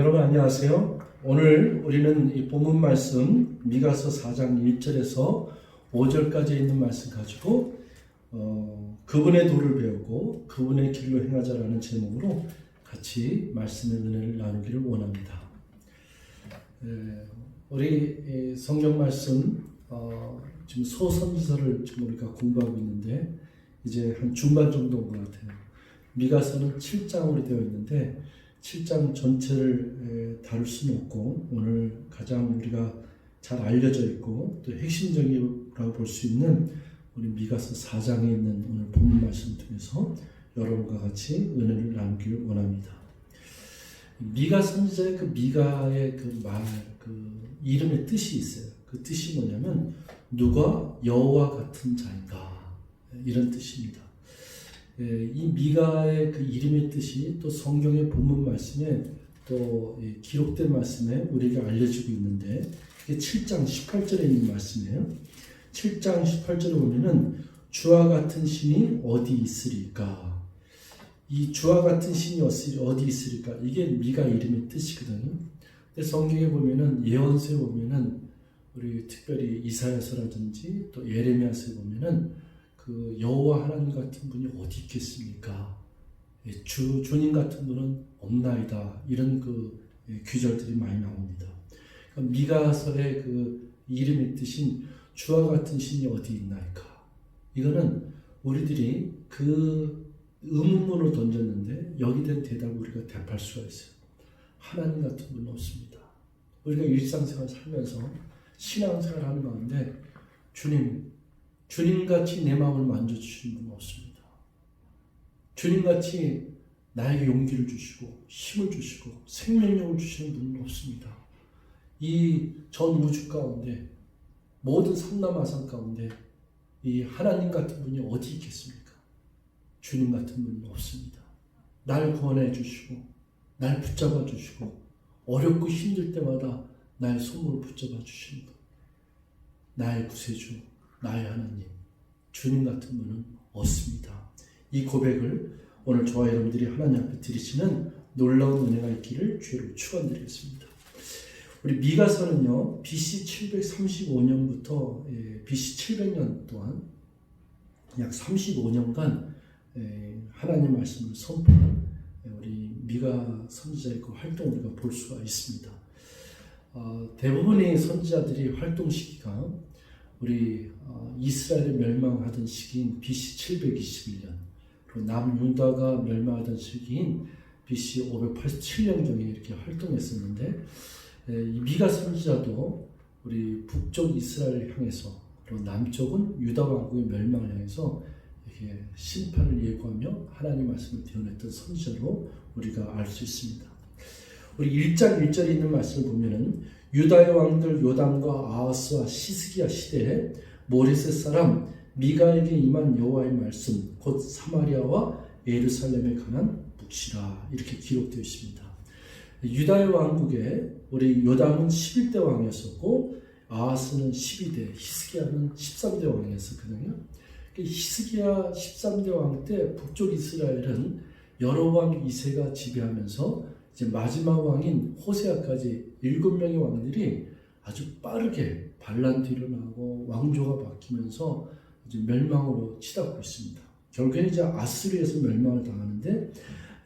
여러분 안녕하세요. 오늘 우리는 이 본문 말씀 미가서 4장 1절에서 5절까지 있는 말씀 가지고 그분의 도를 배우고 그분의 길로 행하자라는 제목으로 같이 말씀의 은혜를 나누기를 원합니다. 우리 성경 말씀 지금 소선지서를 지금 우리가 공부하고 있는데 이제 한 중반 정도 온 것 같아요. 미가서는 7장으로 되어 있는데 7장 전체를 다룰 수는 없고 오늘 가장 우리가 잘 알려져 있고 또 핵심적이라고 볼 수 있는 우리 미가서 4장에 있는 오늘 본문 말씀을 통해서 여러분과 같이 은혜를 나누기를 원합니다. 미가 선지자의 그 미가의 그 이름의 뜻이 있어요. 그 뜻이 뭐냐면 누가 여호와 같은 자인가 이런 뜻입니다. 이 미가의 그 이름의 뜻이 또 성경의 본문 말씀에 또 기록된 말씀에 우리에게 알려지고 있는데 그게 7장 18절에 있는 말씀이에요. 7장 18절에 보면은 주와 같은 신이 어디 있으리까? 이 주와 같은 신이 어디 있으리까? 이게 미가 이름의 뜻이거든요. 근데 성경에 보면은 예언서에 보면은 우리 특별히 이사야서라든지 또 예레미야서에 보면은 그 여호와 하나님 같은 분이 어디 있겠습니까? 주님 같은 분은 없나이다. 이런 그 귀절들이 많이 나옵니다. 그러니까 미가서의 그 이름의 뜻인 주와 같은 신이 어디 있나이까? 이거는 우리들이 그 의문문을 던졌는데 여기 된 대답을 우리가 대답할 수가 있어요. 하나님 같은 분은 없습니다. 우리가 일상생활 살면서 신앙생활 하는 가운데 주님같이 내 마음을 만져주시는 분은 없습니다. 주님같이 나에게 용기를 주시고 힘을 주시고 생명력을 주시는 분은 없습니다. 이 전 우주 가운데 모든 삼라마상 가운데 이 하나님 같은 분이 어디 있겠습니까? 주님 같은 분은 없습니다. 날 구원해 주시고 날 붙잡아 주시고 어렵고 힘들 때마다 나의 손을 붙잡아 주시는 분, 나의 구세주, 나의 하나님, 주님 같은 분은 없습니다. 이 고백을 오늘 저와 여러분들이 하나님 앞에 드리시는 놀라운 은혜가 있기를 주로 축원드리겠습니다. 우리 미가서는요, BC 735년부터 BC 700년 동안 약 35년간 하나님 말씀을 선포한 우리 미가 선지자의 그 활동을 우리가 볼 수가 있습니다. 대부분의 선지자들이 활동 시기가 우리 이스라엘이 멸망하던 시기인 BC 721년 그리고 남유다가 멸망하던 시기인 BC 587년경에 이렇게 활동했었는데 이 미가 선지자도 우리 북쪽 이스라엘을 향해서 그리고 남쪽은 유다 왕국의 멸망을 향해서 이렇게 심판을 예고하며 하나님 말씀을 대언했던 선지자로 우리가 알 수 있습니다. 우리 1장 1절에 있는 말씀을 보면은 유다의 왕들 요담과 아하스와 시스기야 시대에 모레셋 사람 미가에게 임한 여호와의 말씀 곧 사마리아와 예루살렘에 관한 묵시라 이렇게 기록되어 있습니다. 유다의 왕국에 우리 요담은 11대 왕이었었고 아하스는 12대, 히스기야는 13대 왕이었었거든요. 히스기야 13대 왕 때 북쪽 이스라엘은 여로보암 2세가 지배하면서 이제 마지막 왕인 호세아까지 7명의 왕들이 아주 빠르게 반란도 일어나고 왕조가 바뀌면서 이제 멸망으로 치닫고 있습니다. 결국에는 이제 아수르에서 멸망을 당하는데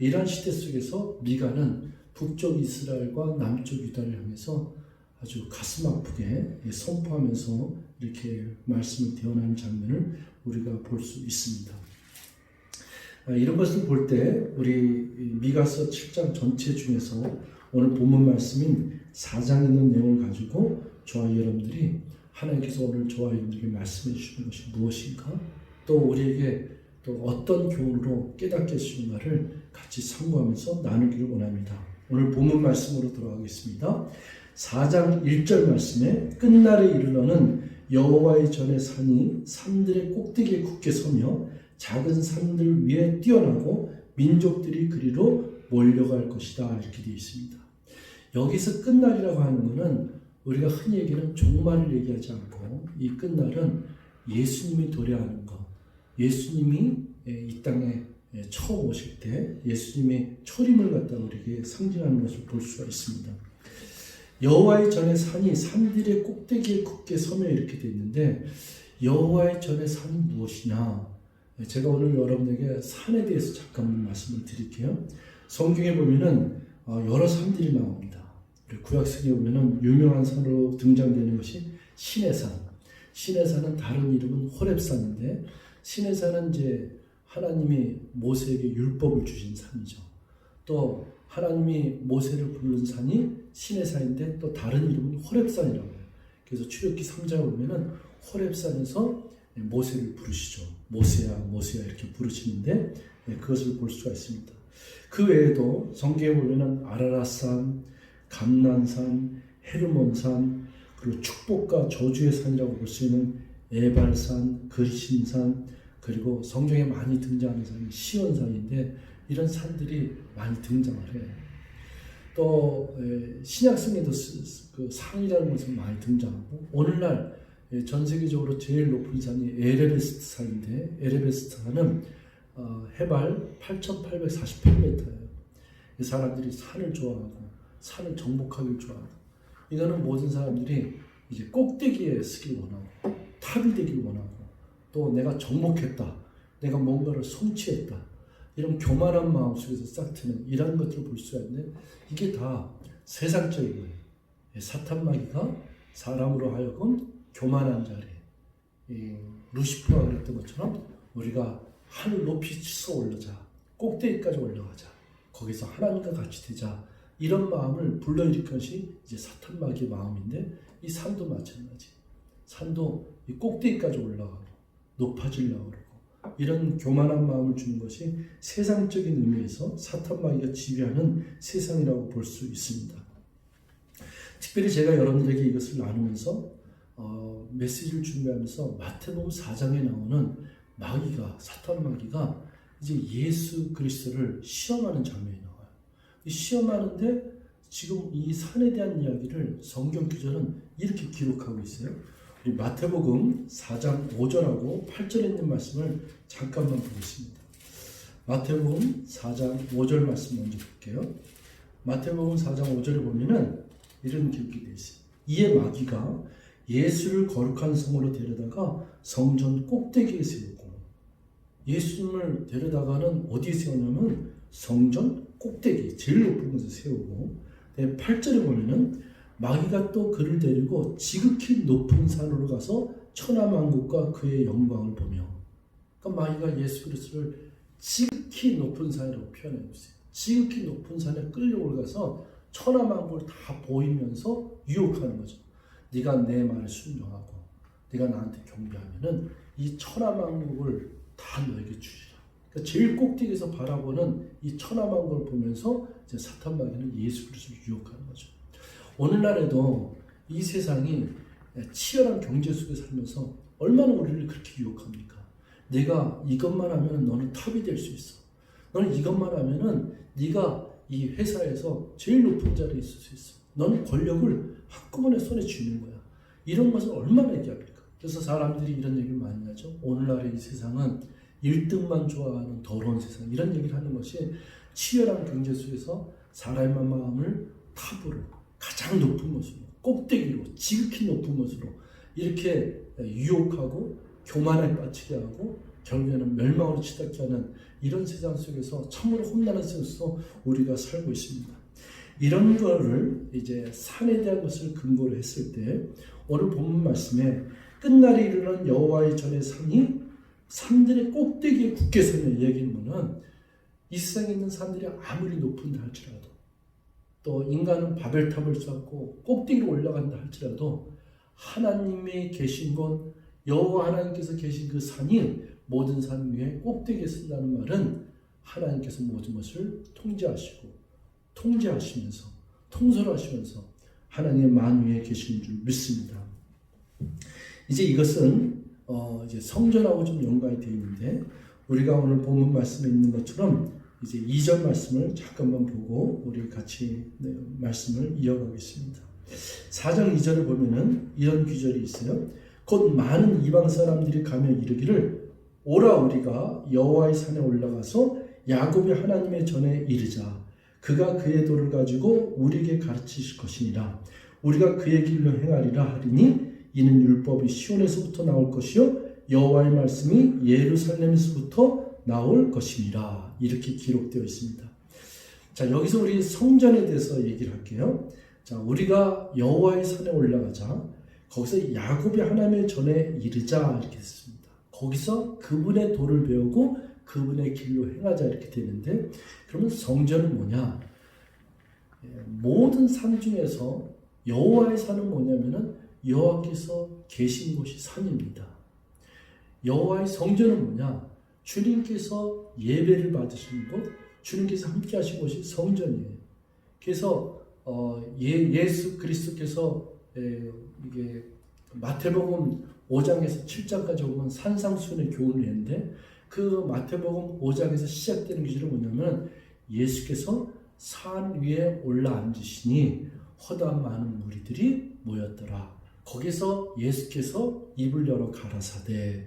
이러한 시대 속에서 미가는 북쪽 이스라엘과 남쪽 유다를 향해서 아주 가슴 아프게 선포하면서 이렇게 말씀을 대언하는 장면을 우리가 볼 수 있습니다. 이런 것을 볼 때 우리 미가서 7장 전체 중에서 오늘 본문 말씀인 4장에 있는 내용을 가지고 저와 여러분들이 하나님께서 오늘 저와 여러분들에게 말씀해 주시는 것이 무엇인가 또 우리에게 또 어떤 교훈으로 깨닫게 해주시는가를 같이 참고하면서 나누기를 원합니다. 오늘 본문 말씀으로 돌아가겠습니다. 4장 1절 말씀에 끝날에 이르러는 여호와의 전에 산이 산들의 꼭대기에 굳게 서며 작은 산들 위에 뛰어나고 민족들이 그리로 몰려갈 것이다 이렇게 되어 있습니다. 여기서 끝날이라고 하는 것은 우리가 흔히 얘기하는 종말을 얘기하지 않고 이 끝날은 예수님이 도래하는 것, 예수님이 이 땅에 처음 오실 때 예수님의 초림을 갖다 우리에게 상징하는 것을 볼 수가 있습니다. 여호와의 전의 산이 산들의 꼭대기에 굳게 서며 이렇게 되어 있는데 여호와의 전의 산이 무엇이냐? 제가 오늘 여러분에게 산에 대해서 잠깐 말씀을 드릴게요. 성경에 보면은 여러 산들이 나옵니다. 구약성에 보면은 유명한 산으로 등장되는 것이 시내산. 시내산은 다른 이름은 호렙산인데 시내산은 이제 하나님이 모세에게 율법을 주신 산이죠. 또 하나님이 모세를 부른 산이 시내산인데 또 다른 이름은 호렙산이라고 해요. 그래서 출애굽기 3장에 보면은 호렙산에서 모세를 부르시죠. 모세야 모세야 이렇게 부르시는데 그것을 볼 수가 있습니다. 그 외에도 성경에 보면은 아라랏산, 감난산, 헤르몬산, 그리고 축복과 저주의 산이라고 볼 수 있는 에발산, 그리심산, 그리고 성경에 많이 등장하는 산이 시온산인데 이런 산들이 많이 등장을 해요. 또 신약성에도 그 산이라는 것은 많이 등장하고 오늘날 전 세계적으로 제일 높은 산이 에베레스트 산인데 에베레스트 산은 해발 8,848m예요. 이 사람들이 산을 좋아하고 산을 정복하길 좋아하고 이거는 모든 사람들이 이제 꼭대기에 서길 원하고 탑이 되길 원하고 또 내가 정복했다, 내가 뭔가를 성취했다 이런 교만한 마음 속에서 싹트는 이런 것들을 볼 수가 있는데 이게 다 세상적인 거예요. 사탄마귀가 사람으로 하여금 교만한 자리, 루시퍼가 그랬던 것처럼 우리가 하늘 높이 치솟아 올라자, 꼭대기까지 올라가자, 거기서 하나님과 같이 되자 이런 마음을 불러일으킨 것이 이제 사탄마귀의 마음인데 이 산도 마찬가지. 산도 이 꼭대기까지 올라가고 높아지려고 그러고 이런 교만한 마음을 주는 것이 세상적인 의미에서 사탄마귀가 지배하는 세상이라고 볼 수 있습니다. 특별히 제가 여러분들에게 이것을 나누면서 메시지를 준비하면서 마태복음 4장에 나오는 마귀가 사탄마귀가 이제 예수 그리스도를 시험하는 장면이 나와요. 이 시험하는데 지금 이 산에 대한 이야기를 성경 기자는 이렇게 기록하고 있어요. 우리 마태복음 4장 5절하고 8절에 있는 말씀을 잠깐만 보겠습니다. 마태복음 4장 5절 말씀 먼저 볼게요. 마태복음 4장 5절에 보면은 이런 기록이 되어 있어요. 이에 마귀가 예수를 거룩한 성으로 데려다가 성전 꼭대기에 세우고 예수님을 데려다가는 어디에 세우냐면 성전 꼭대기 제일 높은 곳에 세우고 8절에 보면은 마귀가 또 그를 데리고 지극히 높은 산으로 가서 천하만국과 그의 영광을 보며 그러니까 마귀가 예수 그리스도를 지극히 높은 산이라고 표현해 주세요. 지극히 높은 산에 끌려올가서 천하만국을 다 보이면서 유혹하는 거죠. 네가 내 말에 순종하고 네가 나한테 경배하면은 이 천하만국을 다 너에게 주리라. 그러니까 제일 꼭대기에서 바라보는 이 천하만국을 보면서 이제 사탄마귀는 예수 그리스도를 유혹하는 거죠. 오늘날에도 이 세상이 치열한 경제 속에 살면서 얼마나 우리를 그렇게 유혹합니까? 내가 이것만 하면 너는 탑이 될 수 있어. 너는 이것만 하면은 네가 이 회사에서 제일 높은 자리에 있을 수 있어. 너는 권력을 한꺼번에 손에 쥐는 거야. 이런 것을 얼마나 얘기합니까? 그래서 사람들이 이런 얘기를 많이 하죠. 오늘날의 이 세상은 1등만 좋아하는 더러운 세상. 이런 얘기를 하는 것이 치열한 경제 속에서 사람의 마음을 탑으로 가장 높은 것으로 꼭대기로 지극히 높은 것으로 이렇게 유혹하고 교만에 빠지게 하고 결국에는 멸망으로 치닫게 하는 이런 세상 속에서 참으로 험난한 세상에서 우리가 살고 있습니다. 이런 거를 이제 산에 대한 것을 근거로 했을 때 오늘 본문 말씀에 끝날에 이르는 여호와의 전의 산이 산들의 꼭대기에 굳게 서는 이야기는 이 세상에 있는 산들이 아무리 높은다 할지라도 또 인간은 바벨탑을 쌓고 꼭대기로 올라간다 할지라도 하나님이 계신 곳 여호와 하나님께서 계신 그 산이 모든 산 위에 꼭대기에 선다는 말은 하나님께서 모든 것을 통제하시면서 통솔하시면서 하나님의 만위에 계신 줄 믿습니다. 이제 이것은 이제 성전하고 좀 연관이 되어 있는데 우리가 오늘 본문 말씀에 있는 것처럼 이제 2절 말씀을 잠깐만 보고 우리 같이 말씀을 이어가겠습니다. 4장 2절을 보면은 이런 구절이 있어요. 곧 많은 이방 사람들이 가며 이르기를 오라 우리가 여호와의 산에 올라가서 야곱의 하나님의 전에 이르자. 그가 그의 도를 가지고 우리에게 가르치실 것이니라. 우리가 그의 길로 행하리라 하리니 이는 율법이 시온에서부터 나올 것이요 여호와의 말씀이 예루살렘에서부터 나올 것이니라. 이렇게 기록되어 있습니다. 자, 여기서 우리 성전에 대해서 얘기를 할게요. 자, 우리가 여호와의 산에 올라가자. 거기서 야곱의 하나님의 전에 이르자 이렇게 했습니다. 거기서 그분의 도를 배우고 그분의 길로 행하자 이렇게 되는데, 그러면 성전은 뭐냐? 모든 산 중에서 여호와의 산은 뭐냐면은 여호와께서 계신 곳이 산입니다. 여호와의 성전은 뭐냐? 주님께서 예배를 받으시는 곳, 주님께서 함께 하신 곳이 성전이에요. 그래서 예수 그리스도께서 이게 마태복음 5장에서 7장까지 보면 산상수훈의 교훈을 했는데, 그 마태복음 5장에서 시작되는 기절은 뭐냐면 예수께서 산 위에 올라 앉으시니 허다한 많은 무리들이 모였더라. 거기서 예수께서 입을 열어 가라사대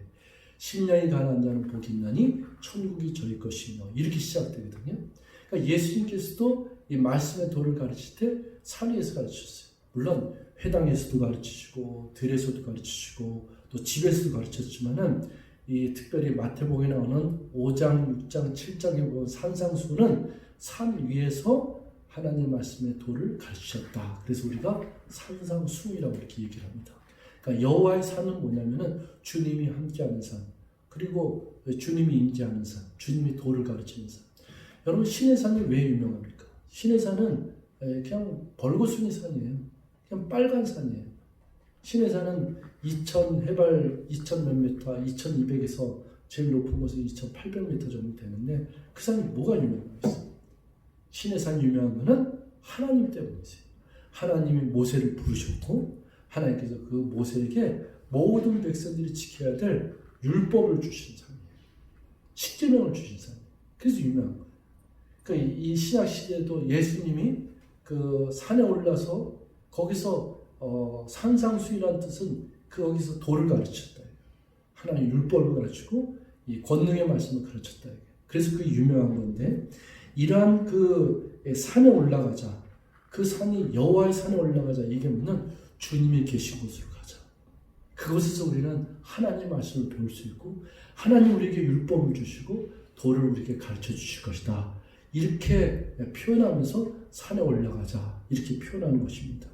심령이 가난한 자는 복이 있나니 천국이 저희 것이며, 이렇게 시작되거든요. 그러니까 예수님께서도 이 말씀의 도를 가르칠 때 산 위에서 가르치셨어요. 물론 회당에서도 가르치시고 들에서도 가르치시고 또 집에서도 가르쳤지만은 이 특별히 마태복음에 나오는 5장, 6장, 7장에 보면 산상수는 산 위에서 하나님 말씀의 도를 가르치셨다. 그래서 우리가 산상수이라고 이렇게 얘기를 합니다. 그러니까 여호와의 산은 뭐냐면은 주님이 함께하는 산, 그리고 주님이 임재하는 산, 주님이 도를 가르치는 산. 여러분, 신의 산이 왜 유명합니까? 신의 산은 그냥 벌거숭이 산이에요. 그냥 빨간 산이에요. 신의 산은 2000 해발 2000 몇 미터, 2200에서 제일 높은 곳은 2800m 정도 되는데, 그 산이 뭐가 유명하겠어요? 신의 산이 유명한 것은 하나님 때문이세요. 하나님이 모세를 부르셨고 하나님께서 그 모세에게 모든 백성들이 지켜야 될 율법을 주신 산이에요. 십계명을 주신 산이에요. 그래서 유명한 거예요. 그러니까 이 신약 시대에도 예수님이 그 산에 올라서 거기서 산상수이라는 뜻은 거기서 도를 가르쳤다. 하나님 율법을 가르치고 이 권능의 말씀을 가르쳤다. 그래서 그게 유명한 건데, 이러한 그 산에 올라가자. 그 산이 여호와의 산에 올라가자. 이게 뭐냐면 주님이 계신 곳으로 가자. 그곳에서 우리는 하나님의 말씀을 배울 수 있고 하나님 우리에게 율법을 주시고 도를 우리에게 가르쳐 주실 것이다. 이렇게 표현하면서 산에 올라가자. 이렇게 표현하는 것입니다.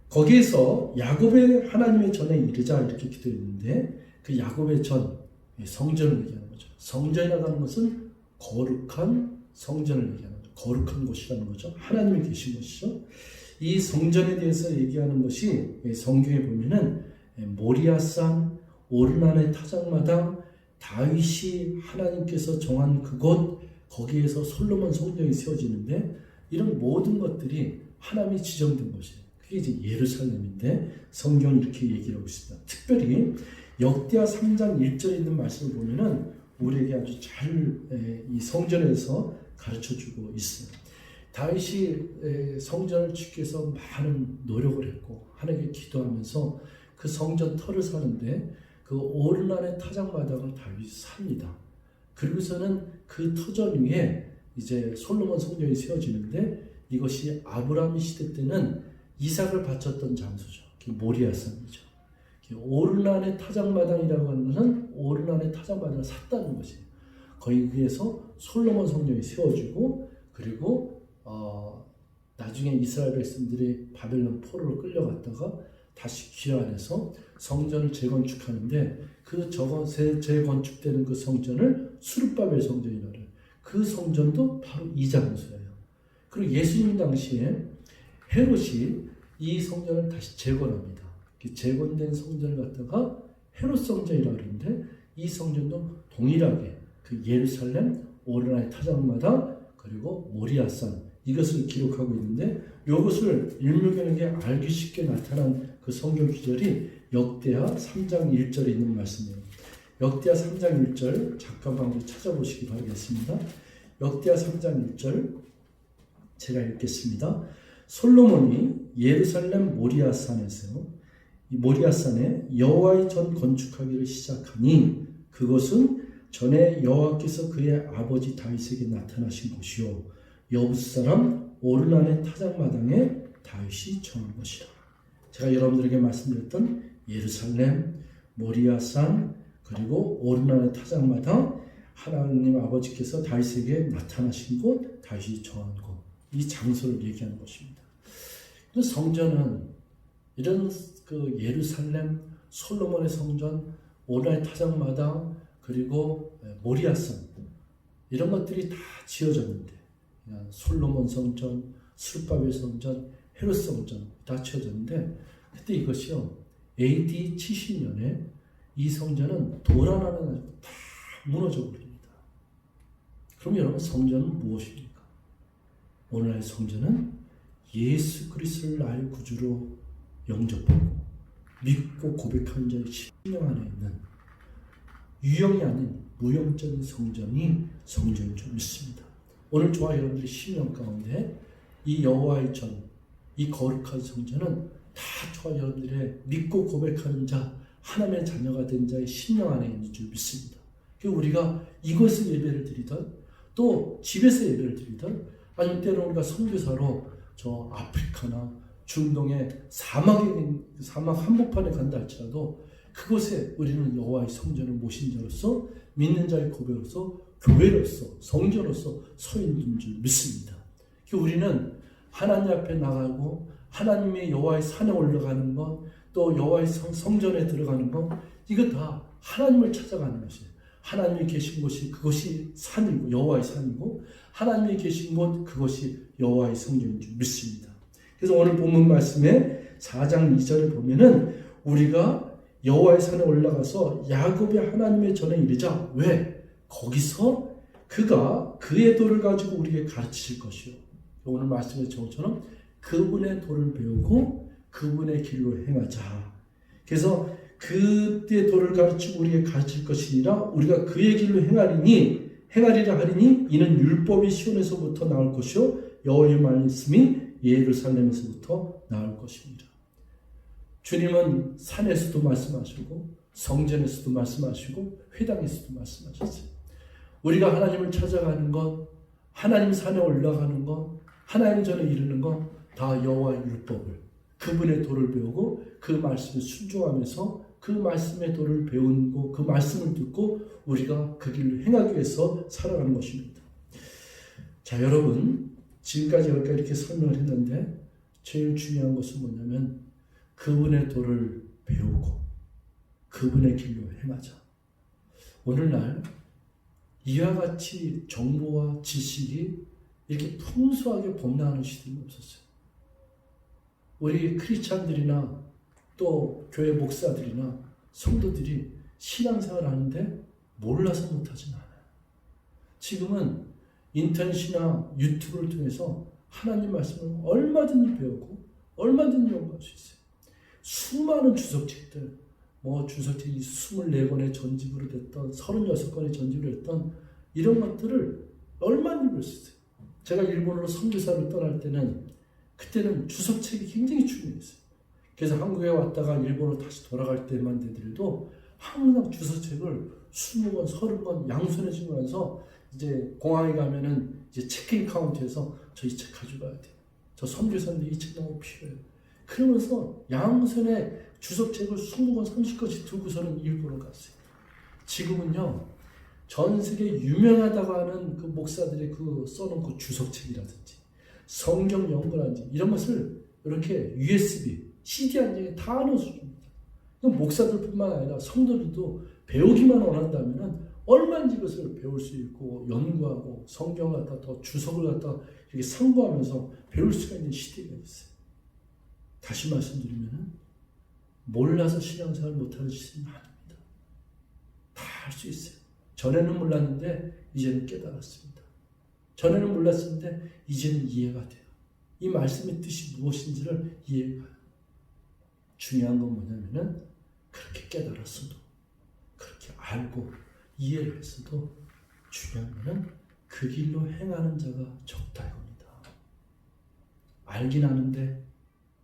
거기에서 야곱의 하나님의 전에 이르자 이렇게 기도했는데, 그 야곱의 전, 성전을 얘기하는 거죠. 성전이라고 하는 것은 거룩한 성전을 얘기하는 거죠. 거룩한 곳이라는 거죠. 하나님이 계신 곳이죠. 이 성전에 대해서 얘기하는 것이 성경에 보면은 모리아산, 오르난의 타작마당, 다윗이 하나님께서 정한 그곳, 거기에서 솔로몬 성전이 세워지는데, 이런 모든 것들이 하나님이 지정된 곳이에요. 그게 이제 예루살렘인데 성경은 이렇게 얘기를 하고 있습니다. 특별히 역대하 3장 1절에 있는 말씀을 보면은 우리에게 아주 잘 이 성전에서 가르쳐주고 있어요. 다윗이 성전을 짓기 위해서 많은 노력을 했고 하나님께 기도하면서 그 성전 터를 사는데, 그 오르난의 타작마당을 다윗이 삽니다. 그리고서는 그 터전 위에 이제 솔로몬 성전이 세워지는데, 이것이 아브라함 시대 때는 이삭을 바쳤던 장소죠. 모리아산이죠. 오르난의 타작마당이라고 하는 것은 오르난의 타작마당을 샀다는 것이에요. 거기에서 솔로몬 성전이 세워지고, 그리고 나중에 이스라엘 백성들이 바벨론 포로로 끌려갔다가 다시 귀환해서 성전을 재건축하는데, 그 재건축되는 그 성전을 수룹바벨 성전이라고 해요. 그 성전도 바로 이 장소예요. 그리고 예수님 당시에 헤롯이 이 성전을 다시 재건합니다. 재건된 성전을 갖다가 헤롯 성전이라고 그러는데, 이 성전도 동일하게 그 예루살렘, 오르나의 타작마당, 그리고 모리아산, 이것을 기록하고 있는데, 이것을 일묘견에게 알기 쉽게 나타난 그 성경 기절이 역대하 3장 1절에 있는 말씀이에요. 역대하 3장 1절 잠깐만 우리 찾아보시기 바라겠습니다. 역대하 3장 1절 제가 읽겠습니다. 솔로몬이 예루살렘 모리아산에서 이 모리아산에 여호와의 전 건축하기를 시작하니 그것은 전에 여호와께서 그의 아버지 다윗에게 나타나신 곳이요 여부스 사람 오르난의 타작마당에 다윗이 정한 것이라. 제가 여러분들에게 말씀드렸던 예루살렘, 모리아산, 그리고 오르난의 타작마당, 하나님 아버지께서 다윗에게 나타나신 곳, 다윗이 정한 곳, 이 장소를 얘기하는 것입니다. 성전은 이런 그 예루살렘, 솔로몬의 성전, 오르난의 타작마당, 그리고 모리아산 이런 것들이 다 지어졌는데 솔로몬 성전, 스룹바벨 성전, 헤롯 성전 다 지어졌는데 그때 이것이요 AD 70년에 이 성전은 돌 하나는 다 무너져 버립니다. 그럼 여러분 성전은 무엇입니까? 오늘날 성전은 예수 그리스도를 나의 구주로 영접하고 믿고 고백하는 자의 심령 안에 있는 유형이 아닌 무형적인 성전이 성전인 줄 믿습니다. 오늘 저와 여러분들의 심령 가운데 이 여호와의 전, 이 거룩한 성전은 다 저와 여러분들의 믿고 고백하는 자, 하나님의 자녀가 된 자의 심령 안에 있는 줄 믿습니다. 우리가 이곳에서 예배를 드리던 또 집에서 예배를 드리던 아니면 때로 우리가 선교사로 저 아프리카나 중동의 사막 한복판에 간다 할지라도 그곳에 우리는 여호와의 성전을 모신 자로서 믿는 자의 고백으로서 교회로서 성전으로서 서 있는 줄 믿습니다. 우리는 하나님 앞에 나가고 하나님의 여호와의 산에 올라가는 것, 또 여호와의 성전에 들어가는 것, 이거 다 하나님을 찾아가는 것이에요. 하나님이 계신 곳이 그것이 산이고 여호와의 산이고 하나님이 계신 곳 그것이 여호와의 성전인 줄 믿습니다. 그래서 오늘 본문 말씀에 4장 2절에 보면은 우리가 여호와의 산에 올라가서 야곱의 하나님의 전에 이르자. 왜? 거기서 그가 그의 도를 가지고 우리에게 가르치실 것이요. 오늘 말씀의 저처럼 그분의 도를 배우고 그분의 길로 행하자. 그래서 그때 도를 가르치고 우리에게 가르칠 것이니라 우리가 그의 길로 행하리라 하리니 이는 율법이 시온에서부터 나올 것이요 여호와의 말씀이 예루살렘에서부터 나올 것입니다. 주님은 산에서도 말씀하시고 성전에서도 말씀하시고 회당에서도 말씀하셨어요. 우리가 하나님을 찾아가는 것, 하나님 산에 올라가는 것, 하나님 전에 이르는 것 다 여호와의 율법을 그분의 도를 배우고 그 말씀에 순종하면서 그 말씀의 도를 배우고 그 말씀을 듣고 우리가 그 길을 행하기 위해서 살아가는 것입니다. 자, 여러분 지금까지 여기까지 이렇게 설명을 했는데 제일 중요한 것은 뭐냐면 그분의 도를 배우고 그분의 길로 행하자. 오늘날 이와 같이 정보와 지식이 이렇게 풍성하게 범람하는 시대는 없었어요. 우리 크리스찬들이나 또 교회 목사들이나 성도들이 신앙생활을 하는데 몰라서 못하진 않아요. 지금은 인터넷이나 유튜브를 통해서 하나님 말씀을 얼마든지 배우고 얼마든지 연구할 수 있어요. 수많은 주석책들, 주석책이 24권의 전집으로 됐던 36권의 전집으로 됐던 이런 것들을 얼마든지 볼 수 있어요. 제가 일본으로 선교사를 떠날 때는 그때는 주석책이 굉장히 중요했어요. 그래서 한국에 왔다가 일본으로 다시 돌아갈 때만 되더라도 항상 주석책을 20권, 30권 양손에 쥐면서 이제 공항에 가면은 이제 체크인 카운터에서 저 이 책 가져가야 돼요. 저 선교사인데 이 책 너무 필요해요. 그러면서 양손에 주석책을 20권, 30권씩 들고서는 일본으로 갔어요. 지금은요, 전 세계 유명하다고 하는 그 목사들의 그 써놓은 그 주석책이라든지 성경 연구라든지 이런 것을 이렇게 USB, CD 한 장에 다 넣어줍니다. 목사들뿐만 아니라 성도들도 배우기만 원한다면 얼마든지 이것을 배울 수 있고 연구하고 성경을 갖다 더 주석을 갖다 이렇게 상고하면서 배울 수가 있는 시대가 있어요. 다시 말씀드리면 몰라서 신앙생활 못하는 시대는 아닙니다. 다 할 수 있어요. 전에는 몰랐는데 이제는 깨달았습니다. 전에는 몰랐었는데 이제는 이해가 돼요. 이 말씀의 뜻이 무엇인지를 이해가 해요. 중요한 건 뭐냐면은 그렇게 깨달았어도 그렇게 알고 이해를 했어도 중요한 거는 그 길로 행하는 자가 적다 이겁니다. 알긴 아는데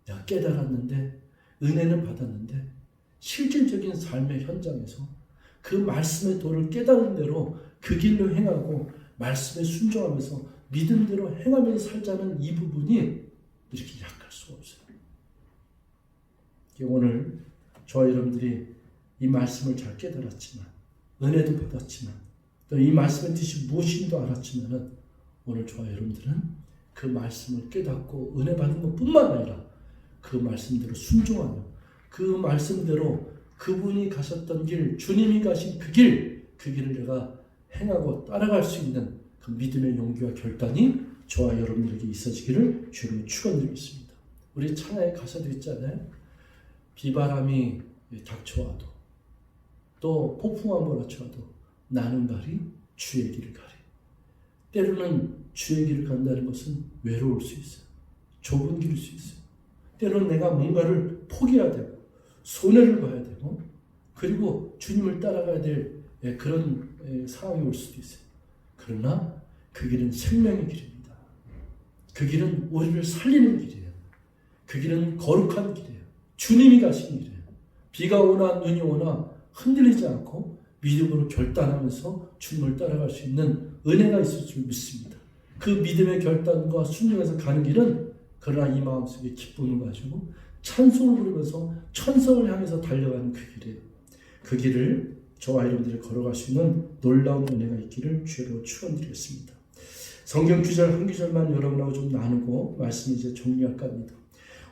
내가 깨달았는데 은혜는 받았는데 실질적인 삶의 현장에서 그 말씀의 도를 깨달은 대로 그 길로 행하고 말씀에 순종하면서 믿음대로 행하면서 살자는 이 부분이 이렇게 약할 수가 없어요. 오늘 저와 여러분들이 이 말씀을 잘 깨달았지만, 은혜도 받았지만, 또 이 말씀의 뜻이 무엇인지도 알았지만, 오늘 저와 여러분들은 그 말씀을 깨닫고 은혜 받은 것뿐만 아니라 그 말씀대로 순종하며 그 말씀대로 그분이 가셨던 길, 주님이 가신 그 길을 내가 행하고 따라갈 수 있는 그 믿음의 용기와 결단이 저와 여러분들에게 있어지기를 주님의 축원드리겠습니다. 우리 찬양의 가사도 있잖아요. 비바람이 닥쳐와도 또 폭풍과 몰아쳐와도 나는 가리 주의 길을 가리. 때로는 주의 길을 간다는 것은 외로울 수 있어요. 좁은 길일 수 있어요. 때로는 내가 뭔가를 포기해야 되고 손해를 봐야 되고 그리고 주님을 따라가야 될 그런 상황이 올 수도 있어요. 그러나 그 길은 생명의 길입니다. 그 길은 우리를 살리는 길이에요. 그 길은 거룩한 길이에요. 주님이 가신 길이에요. 비가 오나 눈이 오나 흔들리지 않고 믿음으로 결단하면서 주님을 따라갈 수 있는 은혜가 있을 줄 믿습니다. 그 믿음의 결단과 순종해서 가는 길은 그러나 이 마음속에 기쁨을 가지고 찬송을 부르면서 천성을 향해서 달려가는 그 길이에요. 그 길을 저와 여러분들이 걸어갈 수 있는 놀라운 은혜가 있기를 주로 축원드리겠습니다. 성경 구절 한 구절만 여러분하고 좀 나누고 말씀을 이제 정리할까 합니다.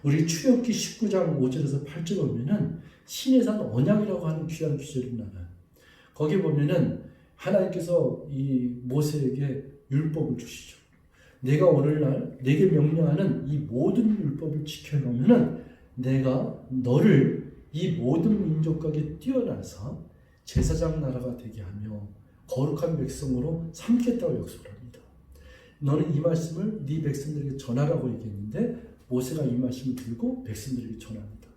우리 출애굽기 19장 5절에서 8절 보면은 신의 산 언약이라고 하는 귀한 구절이 나와요. 거기 보면은 하나님께서 이 모세에게 율법을 주시죠. 내가 오늘날 내게 명령하는 이 모든 율법을 지켜가면은 내가 너를 이 모든 민족 가운데 뛰어나서 제사장 나라가 되게 하며 거룩한 백성으로 삼겠다고 약속을 합니다. 너는 이 말씀을 네 백성들에게 전하라고 얘기했는데 모세가 이 말씀을 들고 백성들에게 전합니다.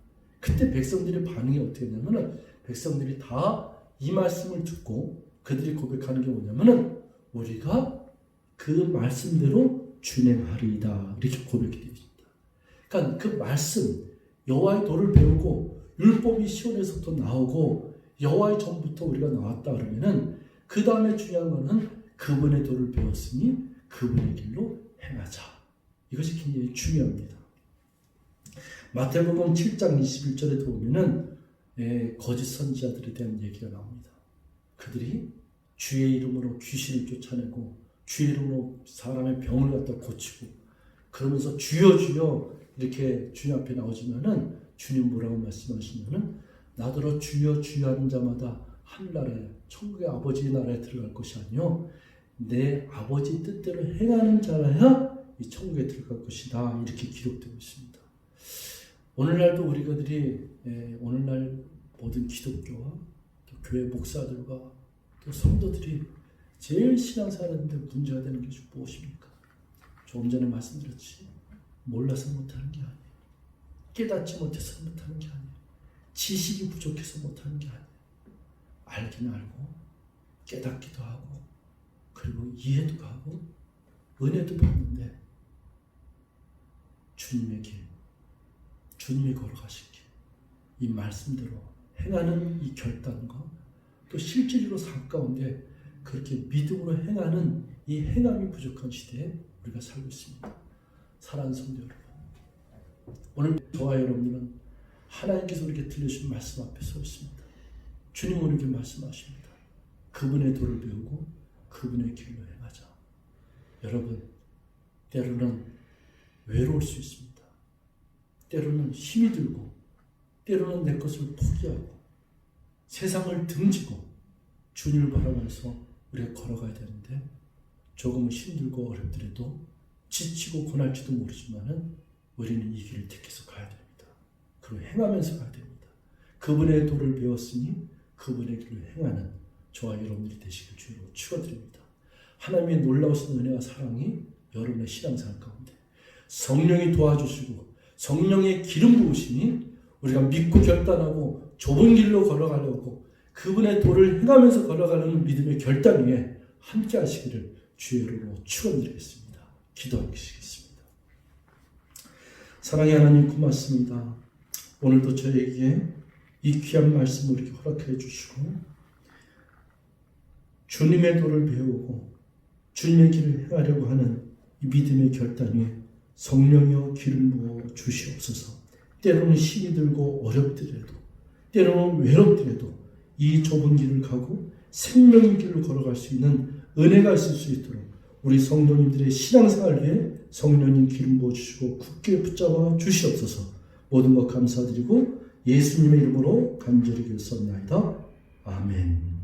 그때 백성들의 반응이 어떻게 되냐면은 백성들이 다 이 말씀을 듣고 그들이 고백하는 게 뭐냐면은 우리가 그 말씀대로 준행하리이다 이렇게 고백이 되어있습니다. 그러니까 그 말씀 여호와의 도를 배우고 율법이 시온에서부터 나오고 여호와의 전부터 우리가 나왔다 그러면은 그 다음에 중요한 거는 그분의 도를 배웠으니 그분의 길로 행하자. 이것이 굉장히 중요합니다. 마태복음 7장 21절에 보면은 거짓 선지자들에 대한 얘기가 나옵니다. 그들이 주의 이름으로 귀신을 쫓아내고 주의 이름으로 사람의 병을 갖다 고치고 그러면서 주여 주여 이렇게 주님 앞에 나오지만은 주님 뭐라고 말씀하시냐면은 나더러 주여 주여 하는 자마다 하늘나라에 천국의 아버지의 나라에 들어갈 것이 아니요 내 아버지 뜻대로 행하는 자라야 이 천국에 들어갈 것이다 이렇게 기록되고 있습니다. 오늘날도 우리들이 오늘날 모든 기독교와 또 교회 목사들과 또 성도들이 제일 신앙생활하는데 문제가 되는 게 무엇입니까? 조금 전에 말씀드렸지 몰라서 못하는 게 아니에요. 깨닫지 못해서 못하는 게 아니에요. 지식이 부족해서 못하는 게 아니에요. 알긴 알고 깨닫기도 하고 그리고 이해도 하고 은혜도 받는데 주님의 길, 주님이 걸어가신 길, 이 말씀대로 행하는 이 결단과 또 실질적으로 삶 가운데 그렇게 믿음으로 행하는 이 행함이 부족한 시대에 우리가 살고 있습니다. 사랑하는 성도 여러분, 오늘 저와 여러분들은 하나님께서 우리에게 들려주신 말씀 앞에 서 있습니다. 주님 우리에게 말씀하십니다. 그분의 도를 배우고 그분의 길로 행하자. 여러분, 때로는 외로울 수 있습니다. 때로는 힘이 들고 때로는 내 것을 포기하고 세상을 등지고 주님을 바라면서 우리가 걸어가야 되는데 조금은 힘들고 어렵더라도 지치고 고날지도 모르지만은 우리는 이 길을 택해서 가야 됩니다. 그리고 행하면서 가야 됩니다. 그분의 도를 배웠으니 그분의 길로 행하는 저와 여러분들이 되시길 주로 축원드립니다. 하나님의 놀라우신 은혜와 사랑이 여러분의 신앙생활 가운데 성령이 도와주시고 성령의 기름 부으심이 우리가 믿고 결단하고 좁은 길로 걸어가려고 그분의 도를 행하면서 걸어가는 믿음의 결단 위에 함께 하시기를 주의 이름으로 축원드리겠습니다. 기도하시겠습니다. 사랑의 하나님 고맙습니다. 오늘도 저에게 이 귀한 말씀을 이렇게 허락해 주시고 주님의 도를 배우고 주님의 길을 행하려고 하는 이 믿음의 결단 위에 성령이여 기름 부어 주시옵소서. 때로는 힘이 들고 어렵더라도 때로는 외롭더라도 이 좁은 길을 가고 생명의 길을 걸어갈 수 있는 은혜가 있을 수 있도록 우리 성도님들의 신앙생활 위에 성령님 기름 부어 주시고 굳게 붙잡아 주시옵소서. 모든 것 감사드리고 예수님의 이름으로 간절히 기도하옵나이다. 아멘.